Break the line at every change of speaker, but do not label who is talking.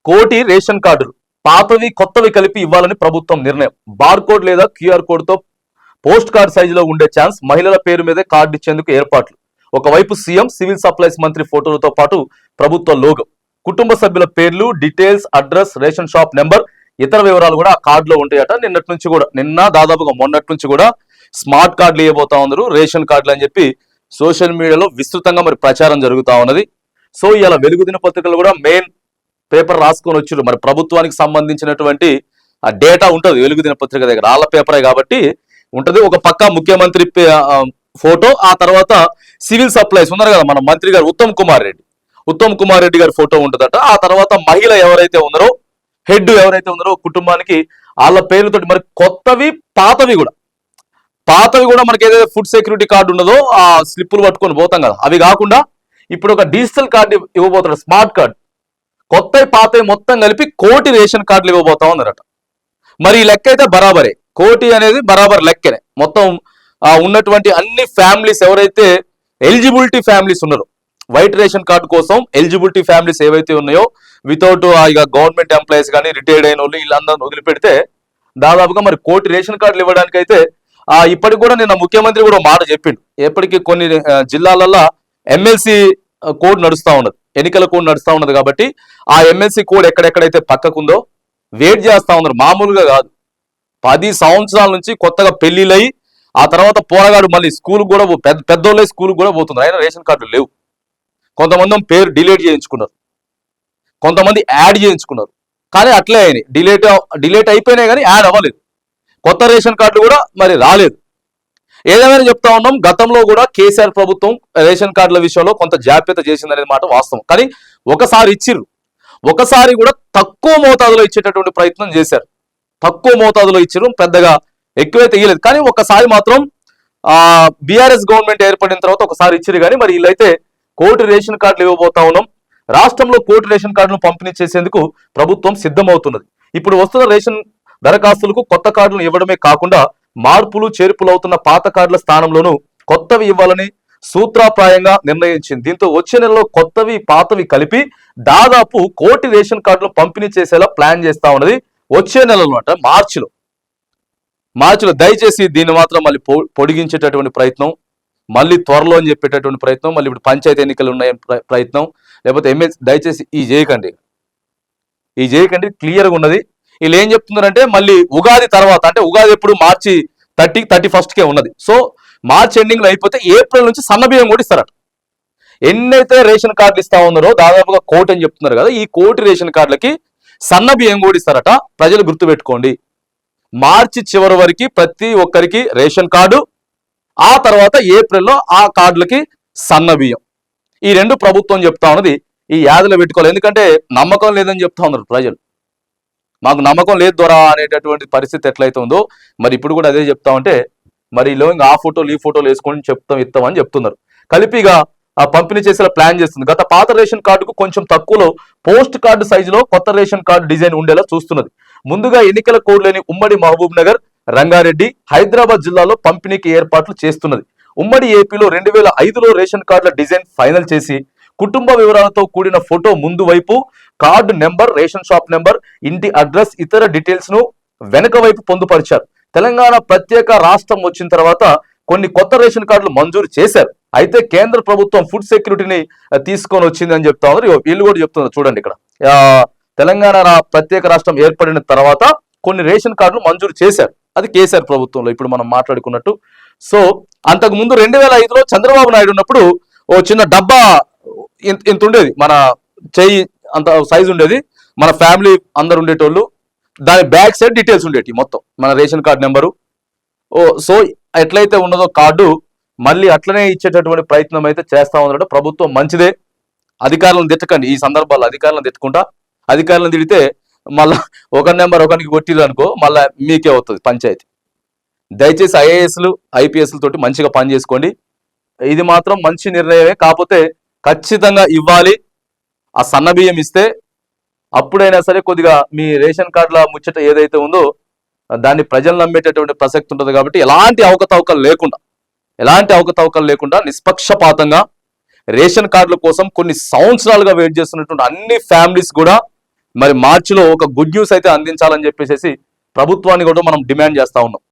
కోటి రేషన్ కార్డులు పాతవి కొత్తవి కలిపి ఇవ్వాలని ప్రభుత్వం నిర్ణయం. బార్కోడ్ లేదా క్యూఆర్ కోడ్ తో పోస్ట్ కార్డ్ సైజులో ఉండే ఛాన్స్, మహిళల పేరు మీదే కార్డు ఇచ్చేందుకు ఏర్పాట్లు. ఒకవైపు సీఎం, సివిల్ సప్లైస్ మంత్రి ఫోటోలతో పాటు ప్రభుత్వ లోగో, కుటుంబ సభ్యుల పేర్లు, details, address, ration shop number, ఇతర వివరాలు కూడా ఆ కార్డులో ఉంటాయట. నిన్నటి నుంచి కూడా, నిన్న దాదాపుగా మొన్నటి నుంచి కూడా స్మార్ట్ కార్డులు ఇవ్వబోతా ఉన్నారు, రేషన్ కార్డులు అని చెప్పి సోషల్ మీడియాలో విస్తృతంగా మరి ప్రచారం జరుగుతా ఉన్నది. సో ఇలా వెలుగు దినపత్రికలు కూడా మెయిన్ పేపర్ రాసుకొని వచ్చారు. మరి ప్రభుత్వానికి సంబంధించినటువంటి ఆ డేటా ఉంటుంది వెలుగు దినపత్రిక దగ్గర, వాళ్ళ పేపరే కాబట్టి ఉంటది. ఒక పక్క ముఖ్యమంత్రి ఫోటో, ఆ తర్వాత సివిల్ సప్లైస్ ఉన్నారు కదా మన మంత్రి గారు ఉత్తమ్ కుమార్ రెడ్డి గారి ఫోటో ఉంటుందట. ఆ తర్వాత మహిళ ఎవరైతే ఉన్నారో, హెడ్ ఎవరైతే ఉన్నారో కుటుంబానికి, వాళ్ళ పేర్లతోటి మరి కొత్తవి పాతవి కూడా మనకి ఏదైతే ఫుడ్ సెక్యూరిటీ కార్డు ఉన్నదో ఆ స్లిప్పులు పట్టుకొని పోతాం కదా, అవి కాకుండా ఇప్పుడు ఒక డిజిటల్ కార్డు ఇవ్వబోతున్నాడు, స్మార్ట్ కార్డు. కొత్తవి పాతవి మొత్తం కలిపి కోటి రేషన్ కార్డులు ఇవ్వబోతా ఉన్నారట. మరి ఈ లెక్క అయితే బరాబరే, కోటి అనేది బరాబర్ లెక్కనే. మొత్తం ఉన్నటువంటి అన్ని ఫ్యామిలీస్ ఎవరైతే ఎలిజిబిలిటీ ఫ్యామిలీస్ ఉన్నారో, వైట్ రేషన్ కార్డు కోసం ఎలిజిబిలిటీ ఫ్యామిలీస్ ఏవైతే ఉన్నాయో, వితౌట్ ఇక గవర్నమెంట్ ఎంప్లాయీస్ కానీ రిటైర్డ్ అయిన వాళ్ళు వీళ్ళందరినీ వదిలిపెడితే దాదాపుగా మరి కోటి రేషన్ కార్డులు ఇవ్వడానికి అయితే ఇప్పటికి కూడా నిన్న ముఖ్యమంత్రి కూడా మాట చెప్పిండు. ఎప్పటికీ కొన్ని జిల్లాలలో ఎమ్మెల్సీ కోడ్ నడుస్తూ ఉన్నది, ఎన్నికల కోడ్ నడుస్తూ ఉన్నది కాబట్టి ఆ ఎమ్మెల్సీ కోడ్ ఎక్కడెక్కడైతే పక్కకుందో వెయిట్ చేస్తా ఉన్నారు. మామూలుగా కాదు, 10 సంవత్సరాల నుంచి కొత్తగా పెళ్లిళ్ళయి ఆ తర్వాత పోరగాడు మళ్ళీ స్కూల్ కూడా పెద్దోళ్ళే స్కూల్ కూడా పోతున్నారు, అయినా రేషన్ కార్డులు లేవు. కొంతమంది పేరు డిలీట్ చేయించుకున్నారు, కొంతమంది యాడ్ చేయించుకున్నారు, కానీ అట్లే అయినాయి, డిలీట్ అయిపోయినాయి కానీ యాడ్ అవ్వలేదు. కొత్త రేషన్ కార్డులు కూడా మరి రాలేదు. ఏదేమైనా చెప్తా ఉన్నాం, గతంలో కూడా కేసీఆర్ ప్రభుత్వం రేషన్ కార్డుల విషయంలో కొంత జాప్యత చేసిందనేది మాట వాస్తవం. కానీ ఒకసారి ఇచ్చిర్రు, ఒకసారి కూడా తక్కువ మోతాదులో ఇచ్చేటటువంటి ప్రయత్నం చేశారు. తక్కువ మోతాదులో ఇచ్చిర్రు, పెద్దగా ఎక్కువైతే ఇవ్వలేదు. కానీ ఒకసారి మాత్రం బీఆర్ఎస్ గవర్నమెంట్ ఏర్పడిన తర్వాత ఒకసారి ఇచ్చిరు. కానీ మరి వీళ్ళైతే కోటి రేషన్ కార్డులు ఇవ్వబోతా ఉన్నాం. రాష్ట్రంలో కోటి రేషన్ కార్డులను పంపిణీ చేసేందుకు ప్రభుత్వం సిద్ధమవుతున్నది. ఇప్పుడు వస్తున్న రేషన్ దరఖాస్తులకు కొత్త కార్డులను ఇవ్వడమే కాకుండా మార్పులు చేర్పులు అవుతున్న పాత కార్డుల స్థానంలోనూ కొత్తవి ఇవ్వాలని సూత్రప్రాయంగా నిర్ణయించింది. దీంతో వచ్చే నెలలో కొత్తవి పాతవి కలిపి దాదాపు కోటి రేషన్ కార్డులు పంపిణీ చేసేలా ప్లాన్ చేస్తా ఉన్నది. వచ్చే నెలలో అంటే మార్చిలో దయచేసి దీన్ని మాత్రం మళ్ళీ పొడిగించేటటువంటి ప్రయత్నం, మళ్ళీ త్వరలో అని చెప్పేటటువంటి ప్రయత్నం, మళ్ళీ ఇప్పుడు పంచాయతీ ఎన్నికలు ఉన్నాయి ప్రయత్నం, లేకపోతే ఎమ్మెల్సీ దయచేసి ఈ చేయకండి క్లియర్గా ఉన్నది. వీళ్ళు ఏం చెప్తున్నారంటే మళ్ళీ ఉగాది తర్వాత, అంటే ఉగాది ఎప్పుడు మార్చి 31కే ఉన్నది. సో మార్చ్ ఎండింగ్లో అయిపోతే ఏప్రిల్ నుంచి సన్నబియ్యం కూడా ఇస్తారట. ఎన్నైతే రేషన్ కార్డులు ఇస్తా ఉన్నారో దాదాపుగా కోటి అని చెప్తున్నారు కదా, ఈ కోటి రేషన్ కార్డులకి సన్నబియ్యం కూడా ఇస్తారట. ప్రజలు గుర్తుపెట్టుకోండి, మార్చి చివరి వరకు ప్రతి ఒక్కరికి రేషన్ కార్డు, ఆ తర్వాత ఏప్రిల్లో ఆ కార్డులకి సన్నబియ్యం. ఈ రెండు ప్రభుత్వం చెప్తా ఉన్నది. ఈ యాదలో పెట్టుకోవాలి, ఎందుకంటే నమ్మకం లేదని చెప్తా ఉన్నారు ప్రజలు. మాకు నమ్మకం లేదు దొరా అనేటటువంటి పరిస్థితి ఎట్లయితే ఉందో మరి ఇప్పుడు కూడా అదే చెప్తా ఉంటే మరి ఆ ఫోటోలు ఈ ఫోటోలు వేసుకొని ఇస్తామని చెప్తున్నారు. కలిపిగా పంపిణీ చేసేలా ప్లాన్ చేస్తుంది. గత పాత రేషన్ కార్డుకు కొంచెం తక్కువలో పోస్ట్ కార్డు సైజులో కొత్త రేషన్ కార్డు డిజైన్ ఉండేలా చూస్తున్నది. ముందుగా ఎన్నికల కోడ్ లేని ఉమ్మడి మహబూబ్ నగర్, రంగారెడ్డి, హైదరాబాద్ జిల్లాలో పంపిణీకి ఏర్పాట్లు చేస్తున్నది. ఉమ్మడి ఏపీలో 2005లో రేషన్ కార్డుల డిజైన్ ఫైనల్ చేసి కుటుంబ వివరాలతో కూడిన ఫోటో ముందు వైపు, card number, ration shop number, ఇంటి అడ్రస్, ఇతర డీటెయిల్స్ ను వెనక వైపు పొందుపరిచారు. తెలంగాణ ప్రత్యేక రాష్ట్రం వచ్చిన తర్వాత కొన్ని కొత్త రేషన్ కార్డులు మంజూరు చేశారు. అయితే కేంద్ర ప్రభుత్వం ఫుడ్ సెక్యూరిటీని తీసుకొని వచ్చింది అని చెప్తా ఉన్నారు. వీళ్ళు కూడా చెప్తున్నారు చూడండి, ఇక్కడ తెలంగాణ ప్రత్యేక రాష్ట్రం ఏర్పడిన తర్వాత కొన్ని రేషన్ కార్డులు మంజూరు చేశారు. అది కేసీఆర్ ప్రభుత్వంలో ఇప్పుడు మనం మాట్లాడుకున్నట్టు. సో అంతకు ముందు 2005లో చంద్రబాబు నాయుడు ఉన్నప్పుడు ఓ చిన్న డబ్బా ఇంత ఉండేది, మన చెయ్యి అంత సైజు ఉండేది, మన ఫ్యామిలీ అందరు ఉండేటోళ్ళు, దాని బ్యాక్ సైడ్ డీటెయిల్స్ ఉండేవి మొత్తం, మన రేషన్ కార్డు నెంబరు. సో ఎట్లయితే ఉన్నదో కార్డు మళ్ళీ అట్లనే ఇచ్చేటటువంటి ప్రయత్నం అయితే చేస్తా ఉన్నాడు ప్రభుత్వం. మంచిదే, అధికారులను తిట్టకండి. ఈ సందర్భాల్లో అధికారులను తిడితే మళ్ళా ఒక నెంబర్ ఒకరికి కొట్టిరు అనుకో, మళ్ళీ మీకే అవుతుంది పంచాయతీ. దయచేసి ఐఏఎస్లు ఐపీఎస్ల తోటి మంచిగా పని చేసుకోండి. ఇది మాత్రం మంచి నిర్ణయమే, కాకపోతే ఖచ్చితంగా ఇవ్వాలి. ఆ సన్నబియ్యం ఇస్తే అప్పుడైనా సరే కొద్దిగా మీ రేషన్ కార్డుల ముచ్చట ఏదైతే ఉందో దాన్ని ప్రజలు నమ్మేటటువంటి ప్రసక్తి ఉంటుంది. కాబట్టి ఎలాంటి అవకతవకలు లేకుండా నిష్పక్షపాతంగా రేషన్ కార్డుల కోసం కొన్ని సంవత్సరాలుగా వెయిట్ చేస్తున్నటువంటి అన్ని ఫ్యామిలీస్ కూడా మరి మార్చిలో ఒక గుడ్ న్యూస్ అయితే అందించాలని చెప్పేసి ప్రభుత్వాన్ని కూడా మనం డిమాండ్ చేస్తా ఉన్నాం.